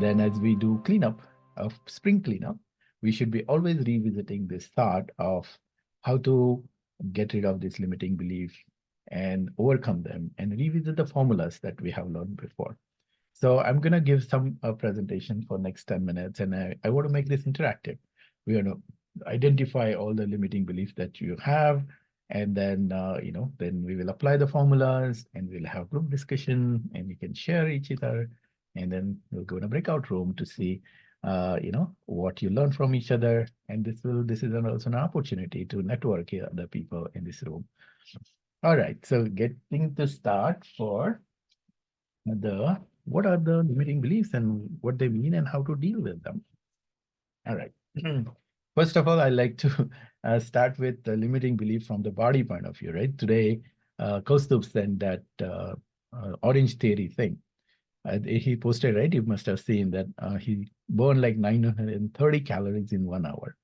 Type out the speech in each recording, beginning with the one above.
then as we do cleanup of spring cleanup, we should be always revisiting this thought of how to get rid of this limiting belief and overcome them and revisit the formulas that we have learned before. So I'm going to give some presentation for next 10 minutes, and I want to make this interactive. We are going to identify all the limiting beliefs that you have, and then, then we will apply the formulas and we'll have group discussion and you can share each other. And then we'll go in a breakout room to see, what you learn from each other. And this is also an opportunity to network with other people in this room. All right, so getting to start for what are the limiting beliefs and what they mean and how to deal with them. All right. First of all, I like to start with the limiting belief from the body point of view, right? Today, Kaustubh sent that orange theory thing. He posted, right? You must have seen that he burned like 930 calories in 1 hour.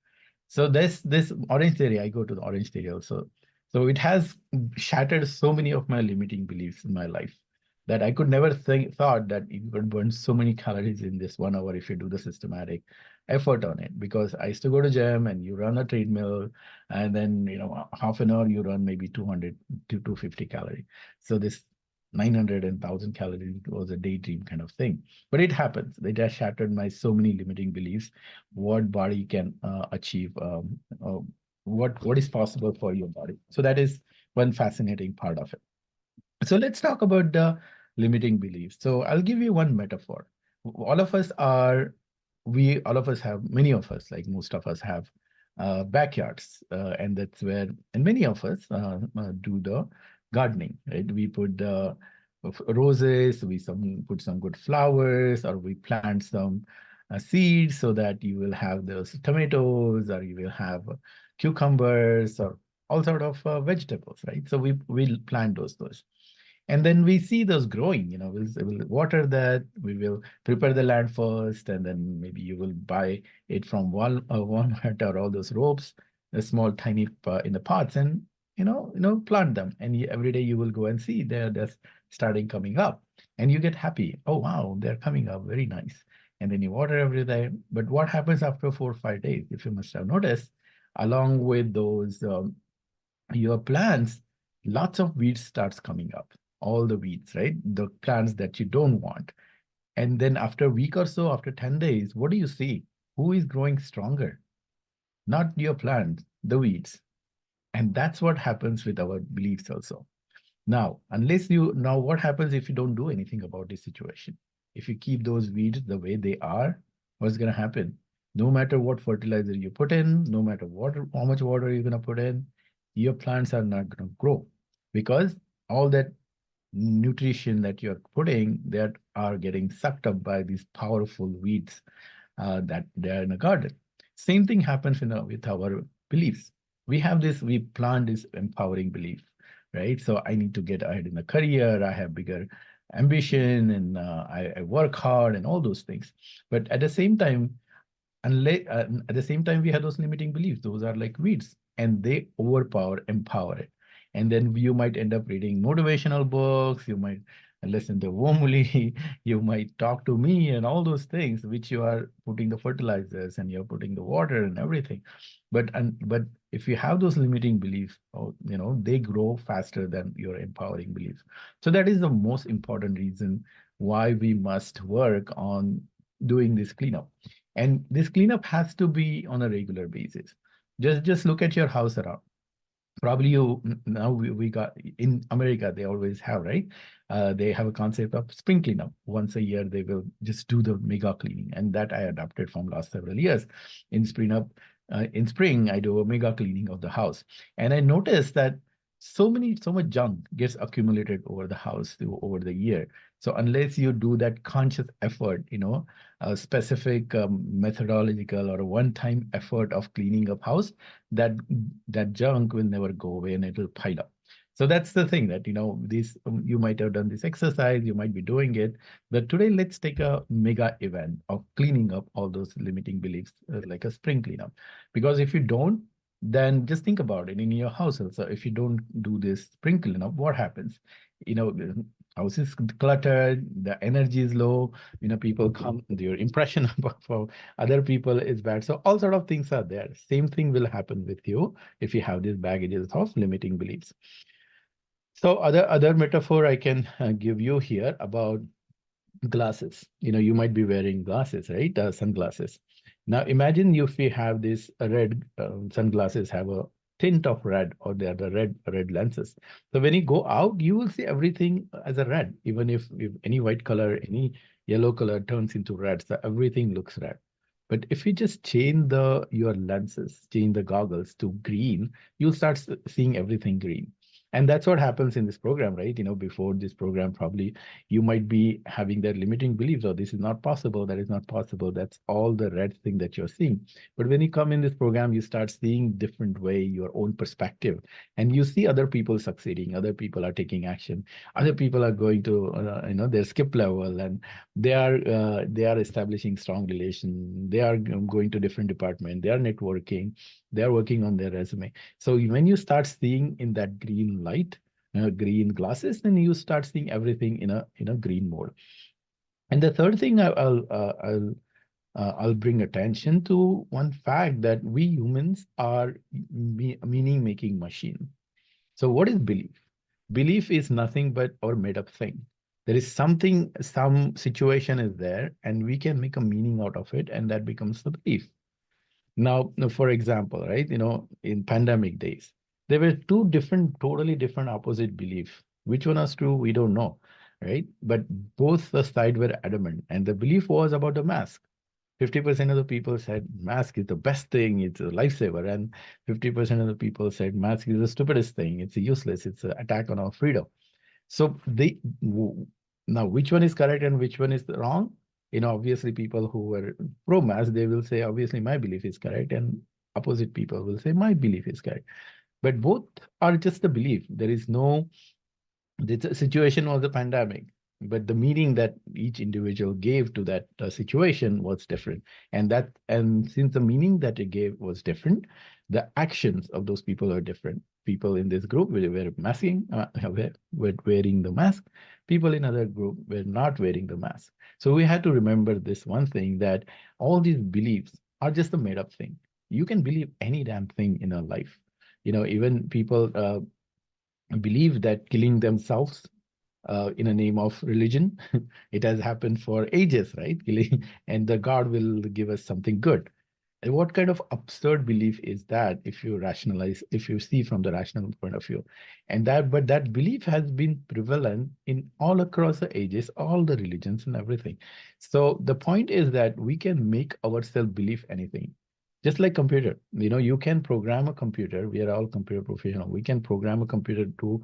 So this orange theory, I go to the orange theory also. So it has shattered so many of my limiting beliefs in my life that I could never thought that you could burn so many calories in this 1 hour if you do the systematic effort on it. Because I used to go to gym and you run a treadmill, and then half an hour you run maybe 200 to 250 calorie. So this 900 and 1000 calories was a daydream kind of thing, but it happens. They just shattered my so many limiting beliefs. What body can achieve, what is possible for your body. So that is one fascinating part of it. So let's talk about the limiting beliefs. So I'll give you one metaphor. All of us are, all of us have, many of us, like most of us have backyards, and that's where, and many of us do the gardening, right? We put the roses, we put some good flowers, or we plant some seeds so that you will have those tomatoes, or you will have cucumbers, or all sort of vegetables, right? So we'll plant those. And then we see those growing, we'll water that, we will prepare the land first, and then maybe you will buy it from Walmart or all those ropes, the small, tiny in the pots, and plant them. And every day you will go and see they're starting coming up, and you get happy. Oh, wow, they're coming up, very nice. And then you water every day. But what happens after 4 or 5 days? If you must have noticed, along with those your plants, lots of weeds starts coming up, all the weeds, right? The plants that you don't want. And then after a week or so, after 10 days, what do you see? Who is growing stronger? Not your plant, the weeds. And that's what happens with our beliefs also. Now, now what happens if you don't do anything about this situation? If you keep those weeds the way they are, what's going to happen? No matter what fertilizer you put in, no matter how much water you're going to put in, your plants are not going to grow, because all that nutrition that you're putting that are getting sucked up by these powerful weeds that they are in a garden. Same thing happens with our beliefs. We plant this empowering belief, right? So I need to get ahead in a career, I have bigger ambition, and I work hard and all those things. But at the same time, we have those limiting beliefs. Those are like weeds, and they empower it. And then you might end up reading motivational books, you might listen to warmly, you might talk to me and all those things, which you are putting the fertilizers and you're putting the water and everything. But if you have those limiting beliefs, they grow faster than your empowering beliefs. So that is the most important reason why we must work on doing this cleanup. And this cleanup has to be on a regular basis. Just look at your house around. Probably now we got in America, they always have, right? They have a concept of spring cleanup. Once a year, they will just do the mega cleaning, and that I adopted from last several years. In spring, I do a mega cleaning of the house, and I noticed that so much junk gets accumulated over the house over the year. So unless you do that conscious effort, a specific methodological or a one-time effort of cleaning up house, that junk will never go away and it will pile up. So that's the thing that, you might have done this exercise, you might be doing it, but today let's take a mega event of cleaning up all those limiting beliefs, like a spring cleanup. Because if you don't, then just think about it in your house also. If you don't do this spring cleanup, what happens? house is cluttered, the energy is low, people come, your impression for other people is bad. So all sort of things are there. Same thing will happen with you if you have these baggages of limiting beliefs. So other metaphor I can give you here about glasses. You might be wearing glasses, right? Sunglasses. Now imagine if we have this red sunglasses have a tint of red, or they are the red lenses. So when you go out, you will see everything as a red. Even if any white color, any yellow color turns into red, so everything looks red. But if you just change your lenses, change the goggles to green, you'll start seeing everything green. And that's what happens in this program, right? Before this program, probably you might be having that limiting beliefs, or this is not possible, that is not possible. That's all the red thing that you're seeing. But when you come in this program, you start seeing different way, your own perspective, and you see other people succeeding, other people are taking action, other people are going to, their skip level, and they are establishing strong relation. They are going to different department. They are networking. They are working on their resume. So when you start seeing in that green light, green glasses, then you start seeing everything in a green mode. And the third thing I'll bring attention to one fact, that we humans are meaning making machine. So what is belief? Belief is nothing but our made up thing. There is something, some situation is there, and we can make a meaning out of it, and that becomes the belief. Now, for example, right, in pandemic days, there were two different, totally different opposite beliefs. Which one was true, we don't know, right? But both the side were adamant, and the belief was about the mask. 50% of the people said mask is the best thing, it's a lifesaver, and 50% of the people said mask is the stupidest thing, it's useless, it's an attack on our freedom. So now which one is correct and which one is wrong? Obviously people who were pro-mask, they will say, obviously my belief is correct, and opposite people will say my belief is correct. But both are just a belief. There is no, the situation was a pandemic, but the meaning that each individual gave to that situation was different. And since the meaning that it gave was different, the actions of those people are different. People in this group were masking, were wearing the mask. People in other group were not wearing the mask. So we had to remember this one thing, that all these beliefs are just a made up thing. You can believe any damn thing in a life. Even people believe that killing themselves in a name of religion. It has happened for ages, right? Killing, and the God will give us something good. And what kind of absurd belief is that, if you rationalize, if you see from the rational point of view? But that belief has been prevalent in all across the ages, all the religions and everything. So the point is that we can make ourselves believe anything. Just like computer, you can program a computer. We are all computer professional. We can program a computer to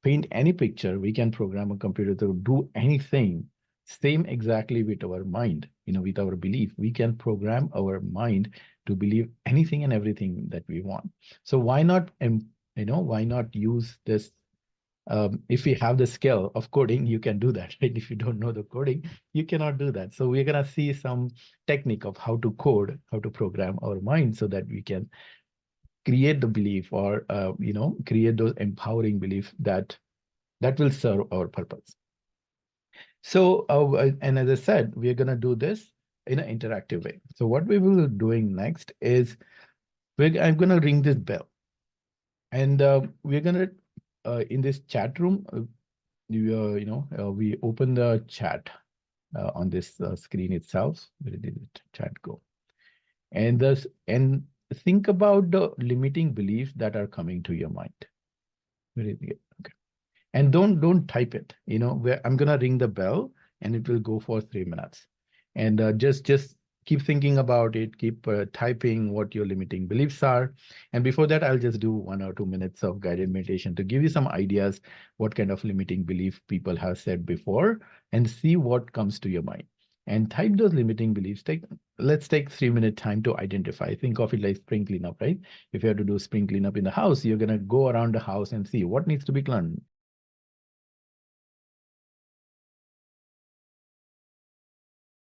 paint any picture. We can program a computer to do anything. Same exactly with our mind, with our belief. We can program our mind to believe anything and everything that we want. So why not, why not use this? If we have the skill of coding, you can do that, right? If you don't know the coding, you cannot do that. So we're gonna see some technique of how to code, how to program our mind, so that we can create the belief, or create those empowering beliefs that will serve our purpose. So and as I said, we're going to do this in an interactive way. So what we will be doing next is I'm going to ring this bell, and we're going to in this chat room, we open the chat on this screen itself. Where did the chat go? And think about the limiting beliefs that are coming to your mind. Where did it? Okay. And don't type it. Where I'm gonna ring the bell, and it will go for 3 minutes. And just keep thinking about it. Keep typing what your limiting beliefs are. And before that, I'll just do 1 or 2 minutes of guided meditation to give you some ideas what kind of limiting belief people have said before, and see what comes to your mind. And type those limiting beliefs. Let's take 3-minute time to identify. Think of it like spring cleanup, right? If you have to do spring cleanup in the house, you're gonna go around the house and see what needs to be cleaned.